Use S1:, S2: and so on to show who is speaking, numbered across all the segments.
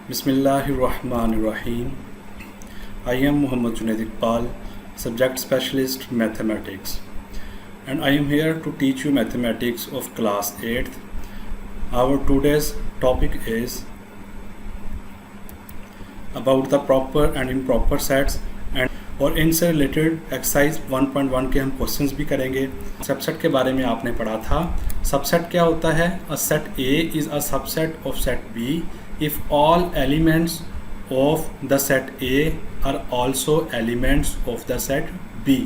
S1: Bismillahirrahmanirrahim. I am Muhammad Junaid Iqbal, Subject Specialist Mathematics, and I am here to teach you mathematics of class 8th. Our today's topic is about the proper and improper sets और इनसे related exercise 1.1 के हम questions भी करेंगे। Subset के बारे में आपने पढ़ा था। सबसेट क्या होता है? A set A is a subset of set B if all elements of the set A are also elements of the set B.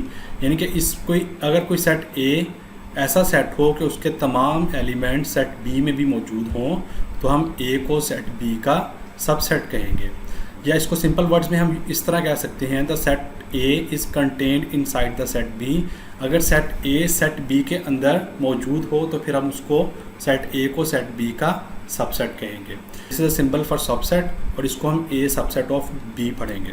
S1: यानी कि अगर कोई सेट ए ऐसा सेट हो कि उसके तमाम एलिमेंट सेट बी में भी मौजूद हों तो हम ए को सेट बी का सबसेट कहेंगे। या इसको सिंपल वर्ड्स में हम इस तरह कह सकते हैं, the set A is contained inside the set B. अगर सेट ए सेट बी के अंदर मौजूद हो तो फिर हम उसको सेट ए को सेट बी का सबसेट कहेंगे। This is a symbol for subset और इसको हम ए सबसेट ऑफ बी पढ़ेंगे।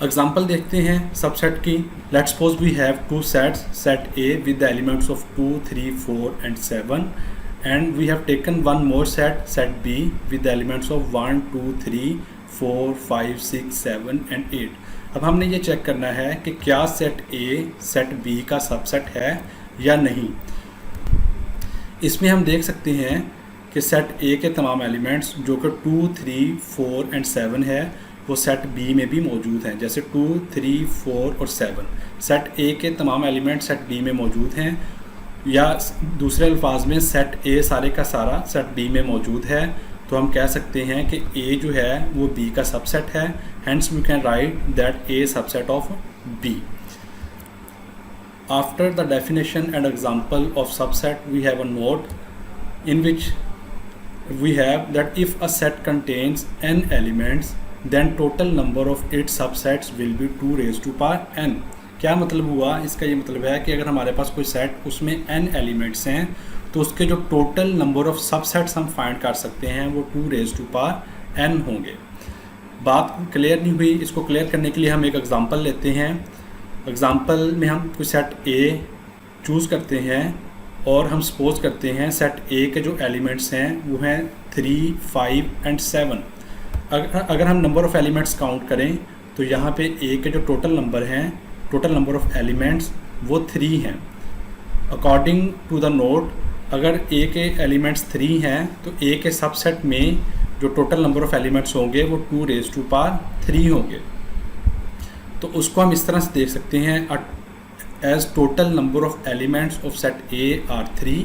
S1: एग्जाम्पल देखते हैं सबसेट की। Let's suppose we have two sets, set A with the elements of 2, 3, 4 and 7 and we have taken one more set, set B with the elements of 1, 2, 3, 4, 5, 6, 7 and 8। अब हमने ये check करना है कि क्या सेट A सेट B का subset है या नहीं। इसमें हम देख सकते हैं कि सेट A के तमाम एलिमेंट्स जो कि 2, 3, 4 and 7 है वो सेट B में भी मौजूद हैं। जैसे 2, 3, 4 और 7 सेट A के तमाम एलिमेंट सेट B में मौजूद हैं, या दूसरे अल्फाज में सेट A सारे का सारा सेट B में मौजूद है। तो हम कह सकते हैं कि A जो है वो B का सबसेट है। Hence we can write that A subset of B। After the definition and example of subset we have a note in which we have that if a set contains n elements then total number of its subsets will be 2 raised to power n। क्या मतलब हुआ? इसका ये मतलब है कि अगर हमारे पास कोई सेट उसमें n एलिमेंट्स हैं तो उसके जो टोटल नंबर ऑफ सबसेट्स हम फाइंड कर सकते हैं वो 2 raised to power n होंगे। बात क्लियर नहीं हुई? इसको क्लियर करने के लिए हम एक एग्जांपल लेते हैं। एग्जांपल में हम कोई सेट A चूज़ करते हैं और हम सपोज करते हैं सेट A के जो एलिमेंट्स हैं वो हैं 3, 5 and 7। अगर हम नंबर ऑफ़ एलिमेंट्स काउंट करें तो यहाँ पे A के जो टोटल नंबर हैं, टोटल नंबर ऑफ़ एलिमेंट्स वो 3 हैं। अकॉर्डिंग टू द नोट, अगर A के एलिमेंट्स 3 हैं तो A के सबसेट में जो टोटल नंबर ऑफ़ एलिमेंट्स होंगे वो 2 raised to power 3 होंगे। तो उसको हम इस तरह से देख सकते हैं, as total number of elements of set A are 3।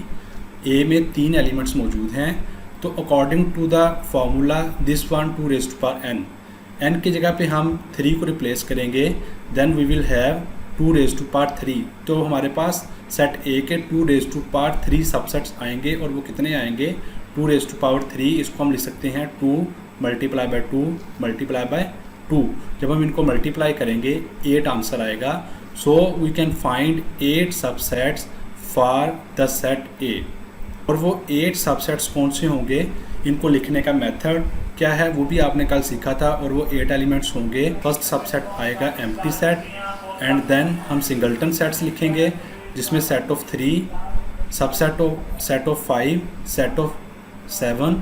S1: A में 3 एलिमेंट्स मौजूद हैं तो according to the formula this one 2 raised to power n। n की जगह पे हम 3 को रिप्लेस करेंगे, then we will have 2 raised to power 3। तो हमारे पास सेट A के 2 raised to power 3 सबसेट्स आएंगे और वो कितने आएंगे? 2 raised to power 3। इसको हम लिख सकते हैं 2 multiply by 2 multiply by 2। जब हम इनको मल्टीप्लाई करेंगे 8 आंसर आएगा। So we can find 8 subsets for the set A। और वो 8 सबसेट्स कौन से होंगे, इनको लिखने का मेथड क्या है वो भी आपने कल सीखा था। और वो 8 एलिमेंट्स होंगे। फर्स्ट सबसेट आएगा एम्प्टी सेट एंड देन हम सिंगल्टन सेट्स लिखेंगे जिसमें set of 3, subset of set of 5, set of 7।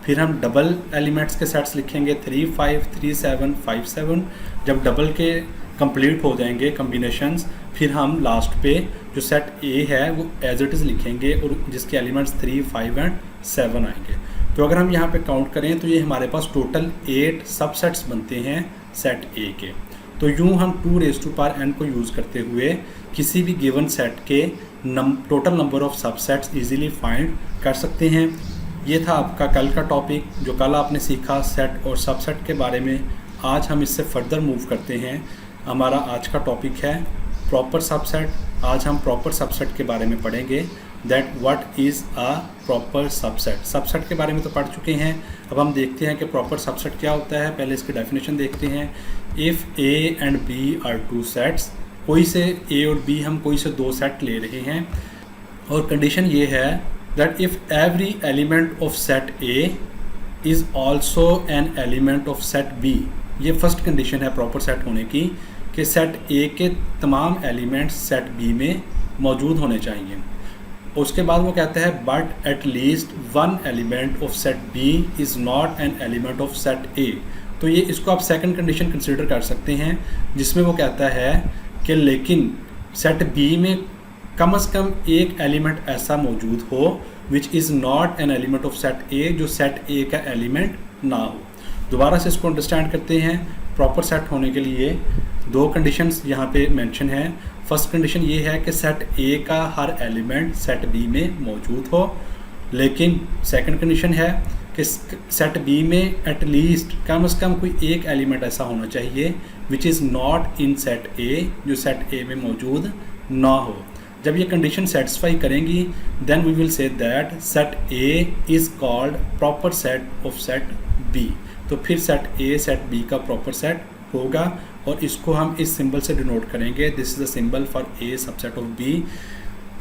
S1: फिर हम डबल एलिमेंट्स के सेट्स लिखेंगे 3, 5, 3, 7, 5, 7। जब डबल के कंप्लीट हो जाएंगे कम्बिनेशंस फिर हम लास्ट पे जो सेट A है वो एज इट इज़ लिखेंगे और जिसके एलिमेंट्स 3, 5 and 7 आएंगे। तो अगर हम यहाँ पे काउंट करें तो ये हमारे पास टोटल 8 सबसेट्स बनते हैं सेट A के। तो यूँ हम 2 raised to power n को यूज़ करते हुए किसी भी गिवन सेट के total number of subsets easily find कर सकते हैं। ये था आपका कल का टॉपिक जो कल आपने सीखा सेट और सबसेट के बारे में। आज हम इससे फर्दर मूव करते हैं। हमारा आज का टॉपिक है प्रॉपर सबसेट। आज हम प्रॉपर सबसेट के बारे में पढ़ेंगे, that what is a proper subset. Subset के बारे में तो पढ़ चुके हैं, अब हम देखते हैं कि प्रॉपर सबसेट क्या होता है। पहले इसकी डेफिनेशन देखते हैं। If A and B are 2 sets, कोई से A और B हम कोई से 2 सेट ले रहे हैं और कंडीशन ये है that if every element of set A is also an element of set B। ये फर्स्ट कंडीशन है प्रॉपर सेट होने की कि सेट A के तमाम एलिमेंट्स सेट B में मौजूद होने चाहिए। उसके बाद वो कहता है but at least one element of set B is not an element of set A. तो ये इसको आप सेकंड कंडीशन कंसिडर कर सकते हैं, जिसमें वो कहता है कि लेकिन सेट बी में कम से कम एक एलिमेंट ऐसा मौजूद हो विच is not an element of set A, जो सेट ए का एलिमेंट ना हो। दोबारा से इसको अंडरस्टैंड करते हैं। प्रॉपर सेट होने के लिए दो कंडीशंस यहाँ पे मेंशन है। फर्स्ट कंडीशन ये है कि सेट ए का हर एलिमेंट सेट बी में मौजूद हो, लेकिन सेकंड कंडीशन है कि सेट बी में एटलीस्ट कम से कम कोई एक एलिमेंट ऐसा होना चाहिए which is not in set A, जो सेट ए में मौजूद ना हो। जब ये कंडीशन सेटिस्फाई करेंगी then we will say that set A is called proper set of set B. तो फिर सेट ए सेट बी का प्रॉपर सेट होगा और इसको हम इस सिंबल से डिनोट करेंगे। This is the symbol for A subset of B.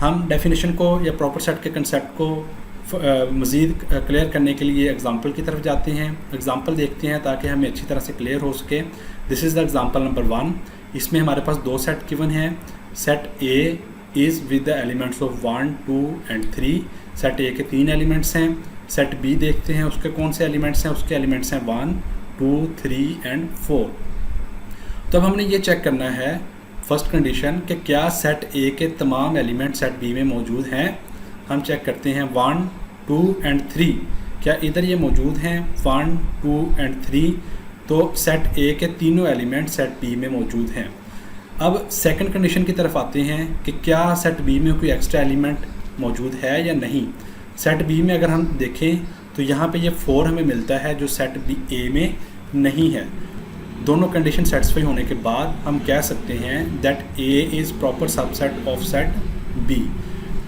S1: हम डेफिनेशन को या प्रॉपर सेट के कंसेप्ट को मज़ीद क्लियर करने के लिए एग्जांपल की तरफ जाते हैं। एग्जांपल देखते हैं ताकि हमें अच्छी तरह से क्लियर हो सके। This is the example number 1। इसमें हमारे पास दो सेट गिवन हैं। Set A is with the elements of 1, 2 and 3। Set ए के 3 एलिमेंट्स हैं। सेट बी देखते हैं उसके कौन से एलिमेंट्स हैं। उसके एलिमेंट्स हैं 1, 2, 3 एंड 4। तो अब हमने ये चेक करना है फर्स्ट कंडीशन कि क्या सेट ए के तमाम एलिमेंट सेट बी में मौजूद हैं। हम चेक करते हैं 1, 2 एंड 3 क्या इधर ये मौजूद हैं। 1, 2 एंड 3 तो सेट ए के तीनों एलिमेंट सेट बी में मौजूद हैं। अब सेकंड कंडीशन की तरफ आते हैं कि क्या सेट बी में कोई एक्स्ट्रा एलिमेंट मौजूद है या नहीं। सेट बी में अगर हम देखें तो यहाँ पे ये 4 हमें मिलता है जो सेट बी ए में नहीं है। दोनों कंडीशन सेटिस्फाई होने के बाद हम कह सकते हैं that A is proper subset of set B.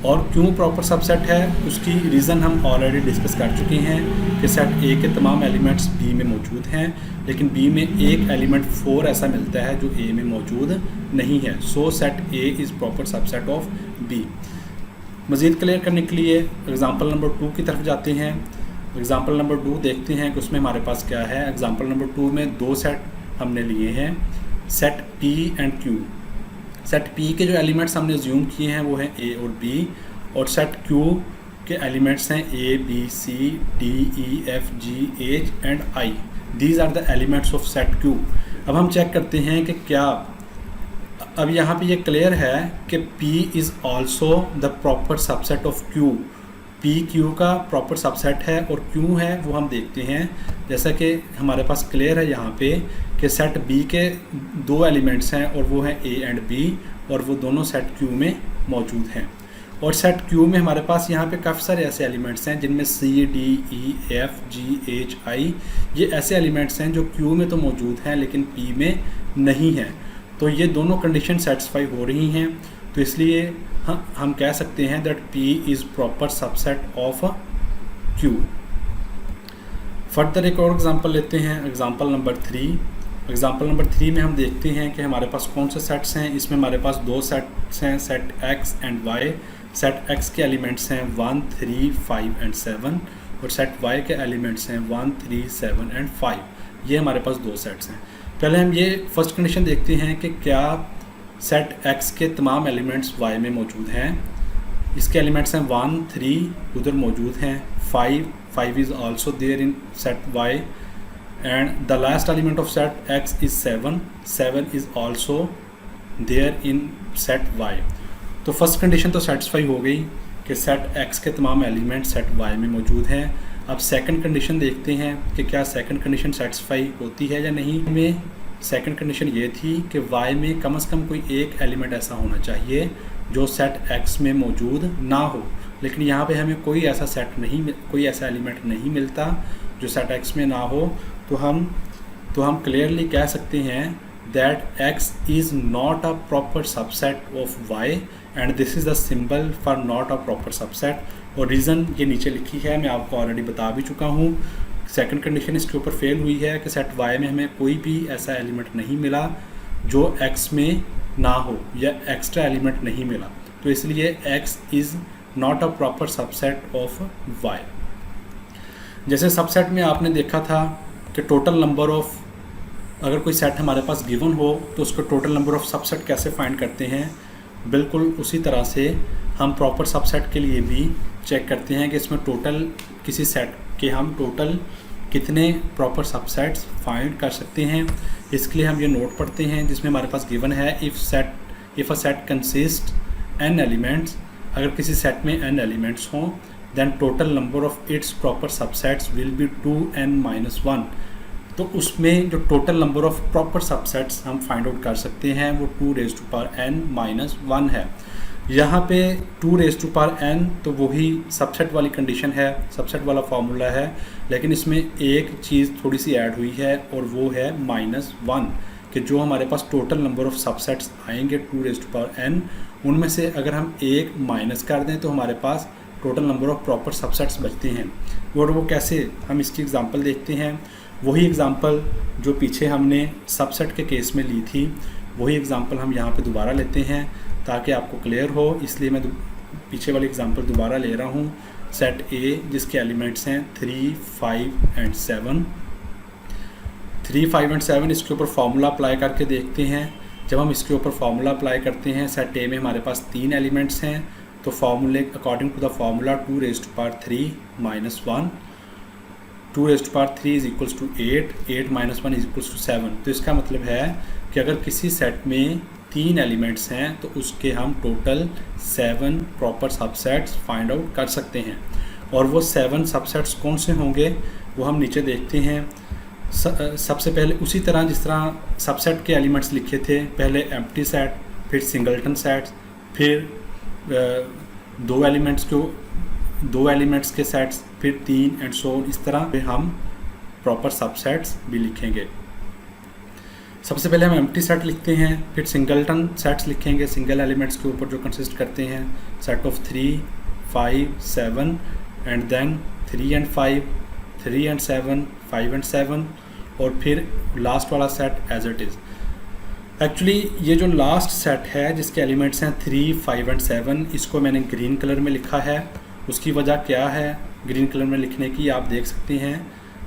S1: और क्यों प्रॉपर सबसेट है उसकी रीज़न हम ऑलरेडी डिस्कस कर चुके हैं कि सेट ए के तमाम एलिमेंट्स बी में मौजूद हैं, लेकिन बी में एक एलिमेंट 4 ऐसा मिलता है जो ए में मौजूद नहीं है। So set A is proper subset of B. मज़ीद क्लियर करने के लिए एग्जांपल नंबर 2 की तरफ जाते हैं। एग्जांपल नंबर 2 देखते हैं कि उसमें हमारे पास क्या है। एग्जांपल नंबर 2 में दो सेट हमने लिए हैं, set P and Q. Set P के जो एलिमेंट्स हमने ज्यूम किए हैं वो हैं ए और बी, और सेट क्यू के एलिमेंट्स हैं A, B, C, D, E, F, G, H and I. These are the elements of set Q. अब हम चेक करते हैं कि क्या अब यहाँ पे ये क्लियर है कि P is also the proper subset of Q। P Q का प्रॉपर सबसेट है और Q है वो हम देखते हैं। जैसा कि हमारे पास क्लियर है यहाँ पे कि सेट B के दो एलिमेंट्स हैं और वो हैं A एंड B, और वो दोनों सेट Q में मौजूद हैं। और सेट Q में हमारे पास यहाँ पे काफ़ी सारे ऐसे एलिमेंट्स हैं जिनमें C, D, E, F, G, H, I ये ऐसे एलिमेंट्स हैं जो Q में तो मौजूद हैं लेकिन P में नहीं हैं। तो ये दोनों कंडीशन सेटिस्फाई हो रही हैं, तो इसलिए हम कह सकते हैं that P is proper subset of Q। Further एक और एग्जांपल लेते हैं, एग्जांपल नंबर 3। एग्जांपल नंबर 3 में हम देखते हैं कि हमारे पास कौन से सेट्स हैं। इसमें हमारे पास दो सेट्स हैं, set X and Y। Set X के एलिमेंट्स हैं 1, 3, 5 एंड 7, और सेट Y के एलिमेंट्स हैं 1, 3, 7 एंड 5। ये हमारे पास दो सेट्स हैं। पहले हम ये फर्स्ट कंडीशन देखते हैं कि क्या सेट X के तमाम एलिमेंट्स Y में मौजूद हैं। इसके एलिमेंट्स हैं 1, 3 उधर मौजूद हैं, 5 is also there in set Y, and the last element of set X is 7 is also there in set Y। तो फर्स्ट कंडीशन तो सेटिस्फाई हो गई कि सेट X के तमाम एलिमेंट सेट Y में मौजूद हैं। अब सेकंड कंडीशन देखते हैं कि क्या सेकंड कंडीशन सेटिस्फाई होती है या नहीं। में सेकंड कंडीशन ये थी कि Y में कम से कम कोई एक एलिमेंट ऐसा होना चाहिए जो सेट X में मौजूद ना हो, लेकिन यहाँ पे हमें कोई ऐसा एलिमेंट नहीं मिलता जो सेट X में ना हो। तो हम क्लियरली कह सकते हैं that X is not a proper subset of Y, and this is the symbol for not a proper subset. और रीज़न ये नीचे लिखी है, मैं आपको ऑलरेडी बता भी चुका हूँ। सेकंड कंडीशन इसके ऊपर फेल हुई है कि सेट Y में हमें कोई भी ऐसा एलिमेंट नहीं मिला जो X में ना हो या एक्स्ट्रा एलिमेंट नहीं मिला, तो इसलिए X is not a proper subset of Y। जैसे सबसेट में आपने देखा था कि टोटल नंबर ऑफ, अगर कोई सेट हमारे पास गिवन हो तो उसको टोटल नंबर ऑफ सबसेट कैसे फाइंड करते हैं। बिल्कुल उसी तरह से हम प्रॉपर सबसेट के लिए भी चेक करते हैं कि इसमें टोटल किसी सेट के हम टोटल कितने प्रॉपर सबसेट्स फाइंड कर सकते हैं। इसके लिए हम ये नोट पढ़ते हैं जिसमें हमारे पास गिवन है if a set consist n elements, अगर किसी सेट में n एलिमेंट्स हों then total number of its proper subsets will be 2n-1। तो उसमें जो total number of proper subsets हम फाइंड आउट कर सकते हैं वो 2n-1 है। यहाँ पे 2n तो वही सबसेट वाली कंडीशन है, सबसेट वाला फार्मूला है, लेकिन इसमें एक चीज़ थोड़ी सी ऐड हुई है और वो है -1 कि जो हमारे पास टोटल नंबर ऑफ सबसेट्स आएंगे 2n उनमें से अगर हम एक माइनस कर दें तो हमारे पास total number of proper subsets बचते हैं। और वो कैसे, हम इसकी एग्जांपल देखते हैं। वही एग्जांपल जो पीछे हमने सबसेट के केस में ली थी वही एग्जांपल हम यहाँ पे दोबारा लेते हैं ताकि आपको क्लियर हो, इसलिए मैं पीछे वाली एग्जांपल दोबारा ले रहा हूँ। सेट ए जिसके एलिमेंट्स हैं 3, 5 एंड 7। 3, 5 एंड 7 इसके ऊपर फार्मूला अप्लाई करके देखते हैं। जब हम इसके ऊपर फार्मूला अप्लाई करते हैं, सेट ए में हमारे पास 3 एलिमेंट्स हैं, तो फार्मूले according to the formula 2^3 2^3 is equals to 8, 8-1 is equals to 7। तो इसका मतलब है कि अगर किसी सेट में 3 एलिमेंट्स हैं तो उसके हम total 7 proper subsets find out कर सकते हैं। और वो 7 सबसेट्स कौन से होंगे वो हम नीचे देखते हैं। सबसे पहले उसी तरह जिस तरह सबसेट के एलिमेंट्स लिखे थे, पहले एम्प्टी सेट, फिर सिंगलटन सेट्स, फिर दो एलिमेंट्स के सेट्स, फिर 3 एंड सो इस तरह पे हम प्रॉपर सबसेट्स भी लिखेंगे। सबसे पहले हम एम्प्टी सेट लिखते हैं, फिर सिंगलटन सेट्स लिखेंगे सिंगल एलिमेंट्स के ऊपर जो कंसिस्ट करते हैं set of 3, 5, 7 and then 3 and 5, 3 and 7, 5 and 7 और फिर लास्ट वाला set as it is. Actually ये जो लास्ट सेट है जिसके एलिमेंट्स हैं 3, 5 एंड 7, इसको मैंने ग्रीन कलर में लिखा है। उसकी वजह क्या है ग्रीन कलर में लिखने की, आप देख सकते हैं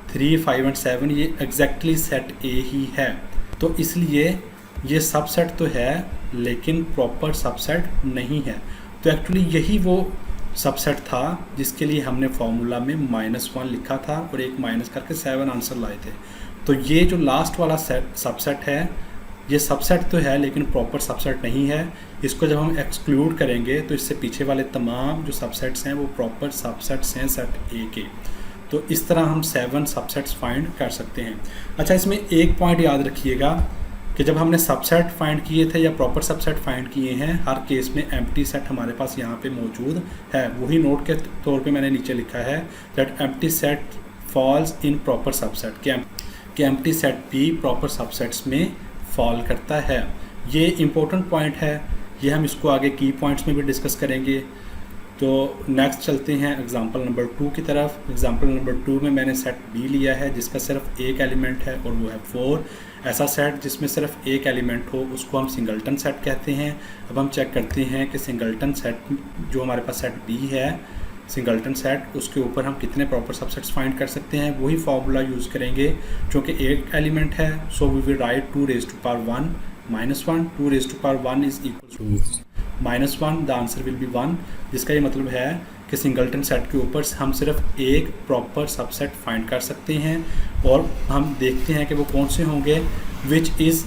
S1: 3, 5 एंड 7 ये एग्जैक्टली सेट ए ही है, तो इसलिए ये सबसेट तो है लेकिन प्रॉपर सबसेट नहीं है। तो एक्चुअली यही वो सबसेट था जिसके लिए हमने फॉर्मूला में -1 लिखा था और एक माइनस करके 7 आंसर लाए थे। तो ये जो लास्ट वाला सबसेट है ये सबसेट तो है लेकिन प्रॉपर सबसेट नहीं है। इसको जब हम एक्सक्लूड करेंगे तो इससे पीछे वाले तमाम जो सबसेट्स हैं वो प्रॉपर सबसेट्स हैं सेट ए के। तो इस तरह हम 7 सबसेट्स फाइंड कर सकते हैं। अच्छा, इसमें एक पॉइंट याद रखिएगा कि जब हमने सबसेट फाइंड किए थे या प्रॉपर सबसेट फाइंड किए हैं, हर केस में एम्प्टी सेट हमारे पास यहाँ पे मौजूद है। वही नोट के तौर पे मैंने नीचे लिखा है that empty set falls in proper subset, कि एम्प्टी सेट भी प्रॉपर सबसेट्स में फॉल करता है। ये इम्पोर्टेंट पॉइंट है, ये हम इसको आगे की पॉइंट्स में भी डिस्कस करेंगे। तो नेक्स्ट चलते हैं एग्जांपल नंबर 2 की तरफ। एग्जांपल नंबर 2 में मैंने सेट बी लिया है जिसका सिर्फ एक एलिमेंट है और वो है 4। ऐसा सेट जिसमें सिर्फ एक एलिमेंट हो उसको हम सिंगलटन सेट कहते हैं। अब हम चेक करते हैं कि सिंगलटन सेट जो हमारे पास सेट बी है सिंगलटन सेट, उसके ऊपर हम कितने प्रॉपर सबसेट्स फाइंड कर सकते हैं। वही फार्मूला यूज़ करेंगे क्योंकि एक एलिमेंट है, so we will write 2^1 -1 2^1 is equal to -1, the answer will be 1, जिसका ये मतलब है कि सिंगलटन सेट के ऊपर हम सिर्फ एक प्रॉपर सबसेट फाइंड कर सकते हैं और हम देखते हैं कि वो कौन से होंगे which is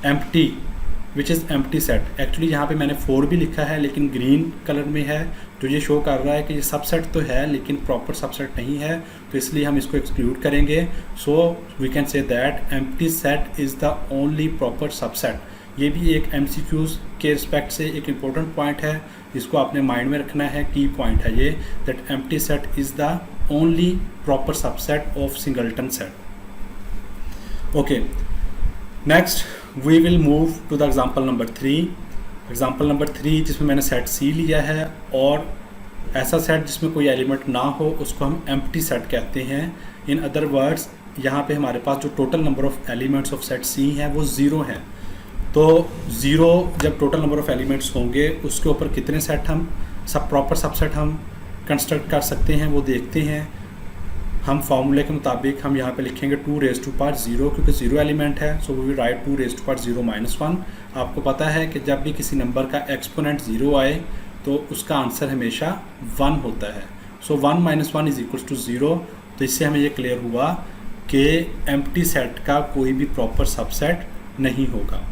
S1: empty set. Actually यहाँ पे मैंने 4 भी लिखा है लेकिन ग्रीन कलर में है, तो ये शो कर रहा है कि ये सबसेट तो है लेकिन प्रॉपर सबसेट नहीं है, तो इसलिए हम इसको एक्सक्लूड करेंगे। So we can say that empty set is the only proper subset. ये भी एक MCQs के रिस्पेक्ट से एक इम्पोर्टेंट पॉइंट है जिसको आपने माइंड में रखना है, की पॉइंट है ये, that empty set is the only proper subset of singleton set. Okay, next we will move to the example number 3। Example number 3 जिसमें मैंने सेट सी लिया है और ऐसा सेट जिसमें कोई एलिमेंट ना हो उसको हम एम्प्टी सेट कहते हैं। इन अदर वर्ड्स यहाँ पे हमारे पास जो total number of elements of set C हैं वो 0 है। तो 0 जब टोटल नंबर ऑफ एलिमेंट्स होंगे उसके ऊपर कितने सेट हम प्रॉपर सबसेट हम कंस्ट्रक्ट कर सकते हैं वो देखते हैं। हम फार्मूले के मुताबिक हम यहाँ पे लिखेंगे 2^0 क्योंकि 0 एलिमेंट है, सो वी विल राइट 2^0 -1, आपको पता है कि जब भी किसी नंबर का एक्सपोनेंट 0 आए तो उसका आंसर हमेशा 1 होता है। सो 1 - 1 इज इक्वल्स टू 0। तो इससे हमें ये क्लियर हुआ कि एम्प्टी सेट का कोई भी प्रॉपर सबसेट नहीं होगा।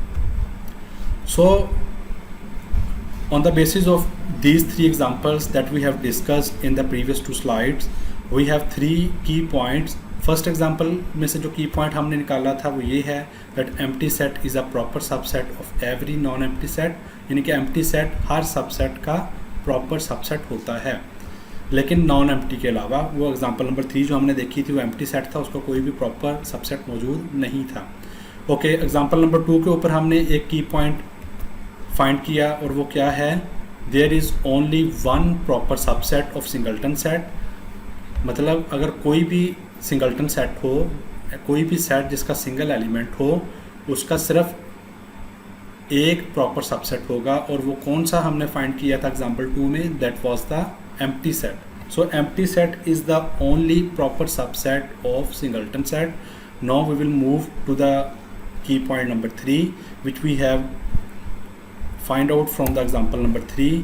S1: सो on the basis of these three examples that we have discussed in the previous two slides, we have three key points. First example में से जो की पॉइंट हमने निकाला था वो ये है that empty set is a proper subset of every non-empty set, यानी कि empty set हर सबसेट का प्रॉपर सबसेट होता है, लेकिन नॉन एम्प्टी के अलावा। वो एग्जांपल नंबर 3 जो हमने देखी थी वो एम्प्टी सेट था, उसका कोई भी प्रॉपर सबसेट मौजूद नहीं था। ओके, एग्जांपल नंबर 2 के ऊपर हमने एक की पॉइंट फाइंड किया और वो क्या है, there is only one proper subset of singleton set. मतलब अगर कोई भी सिंगल्टन सेट हो, कोई भी सेट जिसका सिंगल एलिमेंट हो, उसका सिर्फ एक प्रॉपर सबसेट होगा, और वो कौन सा हमने फाइंड किया था एग्जांपल 2 में, that was the empty set. So empty set is the only proper subset of singleton set. Now we will move to the key point number 3 which we have find out from the example number 3.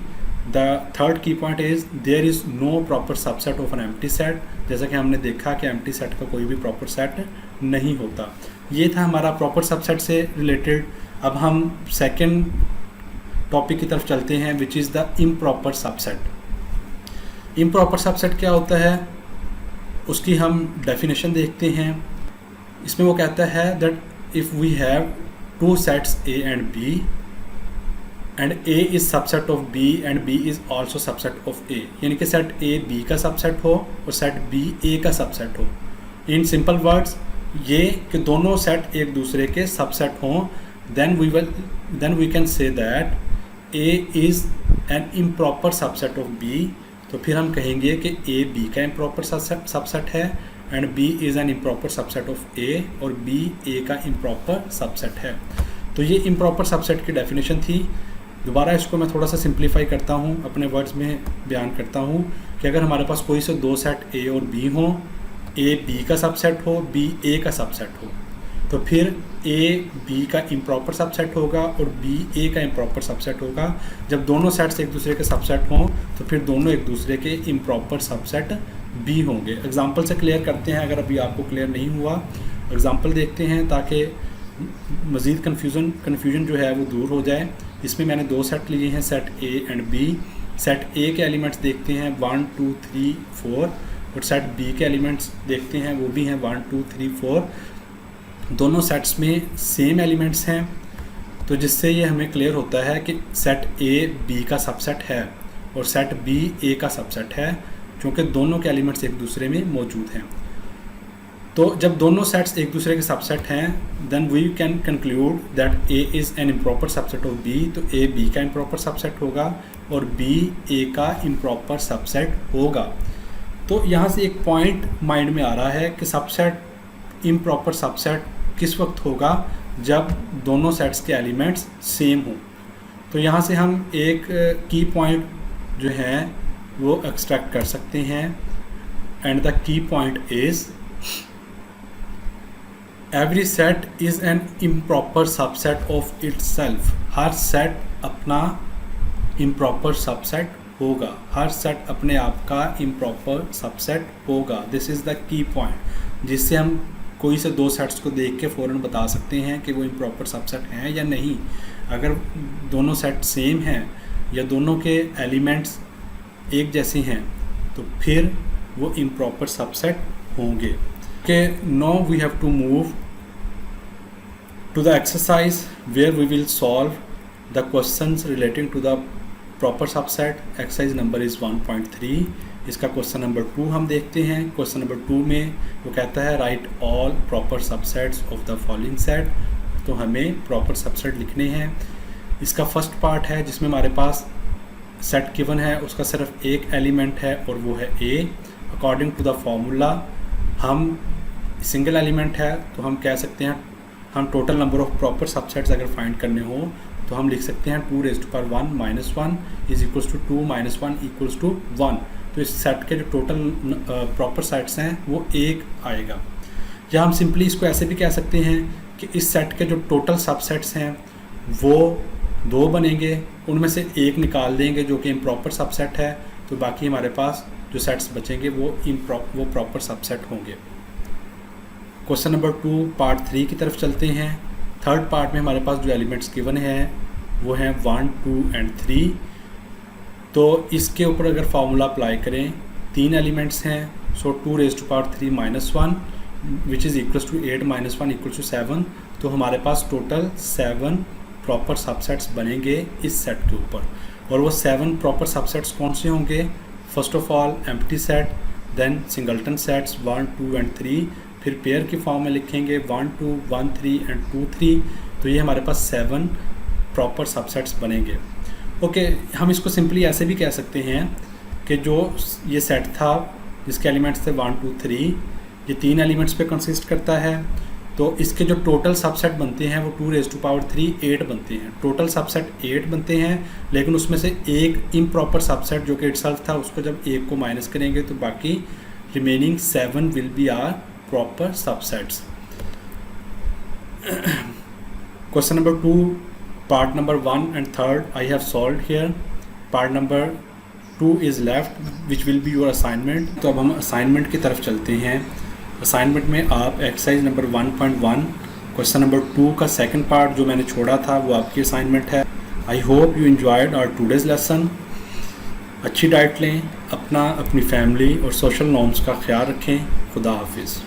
S1: The third key point is there is no proper subset of an empty set। जैसा कि हमने देखा कि empty set का कोई भी proper set नहीं होता। ये था हमारा proper subset से related। अब हम second topic की तरफ चलते हैं which is the improper subset। improper subset क्या होता है उसकी हम definition देखते हैं। इसमें वो कहता है that if we have two sets A and B and A is subset of B and B is also subset of A, यानी कि सेट A B का सबसेट हो और सेट B A का सबसेट हो। इन सिंपल वर्ड्स ये कि दोनों सेट एक दूसरे के सबसेट हों, then we can say that A is an improper subset of B। तो फिर हम कहेंगे कि A B का improper सबसेट है and B is an improper subset of A और B A का improper सबसेट है। तो ये improper सबसेट की डेफिनेशन थी। दोबारा इसको मैं थोड़ा सा सिंप्लीफाई करता हूँ, अपने वर्ड्स में बयान करता हूँ कि अगर हमारे पास कोई से दो सेट A और B हों, A B का सबसेट हो, B A का सबसेट हो, तो फिर A B का इम्प्रॉपर सबसेट होगा और B A का इम्प्रॉपर सबसेट होगा। जब दोनों सेट्स एक दूसरे के सबसेट हों तो फिर दोनों एक दूसरे के इम्प्रॉपर सबसेट B होंगे। एग्जांपल से क्लियर करते हैं, अगर अभी आपको क्लियर नहीं हुआ एग्जांपल देखते हैं ताकि मज़ीद कन्फ्यूजन जो है वो दूर हो जाए। इसमें मैंने दो सेट लिए हैं, set A and B। Set A के एलिमेंट्स देखते हैं 1 2 3 4 और सेट B के एलिमेंट्स देखते हैं वो भी हैं 1 2 3 4। दोनों सेट्स में सेम एलिमेंट्स हैं, तो जिससे ये हमें क्लियर होता है कि सेट A B का सबसेट है और सेट B A का सबसेट है, क्योंकि दोनों के एलिमेंट्स एक दूसरे में मौजूद हैं। तो जब दोनों सेट्स एक दूसरे के सबसेट हैं, then we can conclude that A is an improper subset of B। तो A B का इम्प्रॉपर सबसेट होगा और B A का इम्प्रॉपर सबसेट होगा। तो यहाँ से एक पॉइंट माइंड में आ रहा है कि सबसेट इम्प्रॉपर सबसेट किस वक्त होगा, जब दोनों सेट्स के एलिमेंट्स सेम हों। तो यहाँ से हम एक की पॉइंट जो है वो एक्सट्रैक्ट कर सकते हैं, and the key point is every set is an improper subset of itself. Her set अपना इम्प्रॉपर सबसेट होगा, हर सेट अपने आप का इम्प्रॉपर सबसेट होगा। This is the key point, जिससे हम कोई से दो सेट्स को देख के फ़ौरन बता सकते हैं कि वो इम्प्रॉपर सबसेट हैं या नहीं। अगर दोनों सेट सेम हैं या दोनों के एलिमेंट्स एक जैसे हैं तो फिर वो इम्प्रॉपर सबसेट होंगे। Okay, now we have to move to the exercise where we will solve the questions relating to the proper subset। Exercise number is 1.3। इसका क्वेश्चन नंबर 2 हम देखते हैं। क्वेश्चन नंबर 2 में वो कहता है right all proper subsets of the following set. तो हमें प्रॉपर सबसेट लिखने हैं। इसका फर्स्ट पार्ट है जिसमें हमारे पास सेट गिवन है, उसका सिर्फ एक एलिमेंट है और वो है A। According to the formula हम सिंगल एलिमेंट है तो हम कह सकते हैं, हम total number of proper subsets अगर फाइंड करने हो तो हम लिख सकते हैं 2 raised to power 1 minus 1 is equals to 2 minus 1 equals to 1। तो इस सेट के जो टोटल प्रॉपर सेट्स हैं वो 1 आएगा। या हम सिंपली इसको ऐसे भी कह सकते हैं कि इस सेट के जो टोटल सबसेट्स हैं वो 2 बनेंगे, उनमें से एक निकाल देंगे जो कि इम्प्रॉपर सबसेट है, तो बाकी हमारे पास जो सेट्स बचेंगे वो प्रॉपर सबसेट होंगे। क्वेश्चन नंबर 2 पार्ट 3 की तरफ चलते हैं। थर्ड पार्ट में हमारे पास जो एलिमेंट्स गिवन हैं वो हैं 1, 2 एंड 3। तो इसके ऊपर अगर फार्मूला अप्लाई करें, 3 एलिमेंट्स हैं, सो 2⁻³ - 1 विच इज़ इक्वल्स टू 8 - 1 = 7। तो हमारे पास टोटल 7 प्रॉपर सबसेट्स बनेंगे इस सेट के ऊपर। और वो 7 प्रॉपर सबसेट्स कौन से होंगे? First of all empty set, then singleton sets 1, 2 and 3, फिर पेयर की फॉर्म में लिखेंगे 1, 2, 1, 3 एंड 2, 3। तो ये हमारे पास 7 प्रॉपर सबसेट्स बनेंगे। ओके, हम इसको सिंपली ऐसे भी कह सकते हैं कि जो ये सेट था जिसके एलिमेंट्स थे 1, 2, 3, ये 3 एलिमेंट्स पे कंसिस्ट करता है। तो इसके जो टोटल सबसेट बनते हैं वो 2⁻³ 8 बनते हैं। टोटल सबसेट 8 बनते हैं, लेकिन उसमें से एक इम्प्रॉपर सबसेट जो कि इटसेल्फ था, उसको जब 1 को माइनस करेंगे तो बाकी remaining 7 will be are proper subsets. Question number 2 part number 1 and 3rd I have solved here. Part number 2 is left which will be your assignment. तो अब हम असाइनमेंट की तरफ चलते हैं। असाइनमेंट में आप एक्सरसाइज नंबर 1.1 क्वेश्चन नंबर 2 का सेकंड पार्ट जो मैंने छोड़ा था वो आपकी असाइनमेंट है। I hope you enjoyed our today's lesson. अच्छी डाइट लें, अपनी फैमिली और सोशल नॉर्म्स का ख्याल रखें। खुदा हाफिज़।